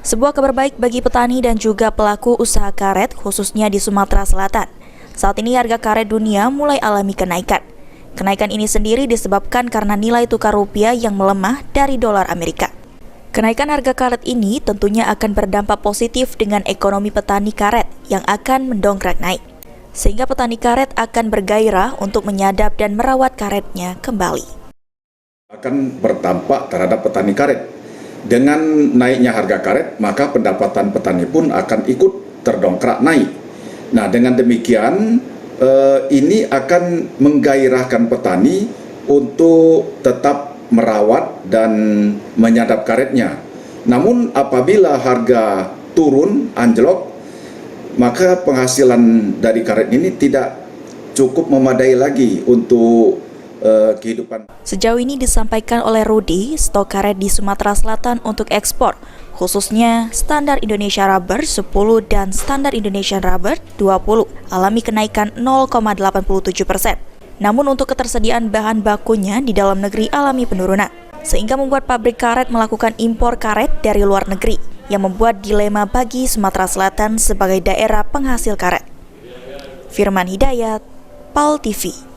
Sebuah kabar baik bagi petani dan juga pelaku usaha karet khususnya di Sumatera Selatan. Saat ini harga karet dunia mulai alami kenaikan. Kenaikan ini sendiri disebabkan karena nilai tukar rupiah yang melemah dari dolar Amerika. Kenaikan harga karet ini tentunya akan berdampak positif dengan ekonomi petani karet yang akan mendongkrak naik. Sehingga petani karet akan bergairah untuk menyadap dan merawat karetnya kembali. Akan berdampak terhadap petani karet. Dengan naiknya harga karet, maka pendapatan petani pun akan ikut terdongkrak naik. Nah, dengan demikian, ini akan menggairahkan petani untuk tetap merawat dan menyadap karetnya. Namun, apabila harga turun, anjlok, maka penghasilan dari karet ini tidak cukup memadai lagi untuk kehidupan. Sejauh ini disampaikan oleh Rudi, stok karet di Sumatera Selatan untuk ekspor, khususnya standar Indonesia Rubber 10 dan standar Indonesian Rubber 20, alami kenaikan 0,87%. Namun untuk ketersediaan bahan bakunya di dalam negeri alami penurunan, sehingga membuat pabrik karet melakukan impor karet dari luar negeri, yang membuat dilema bagi Sumatera Selatan sebagai daerah penghasil karet. Firman Hidayat, PAL TV.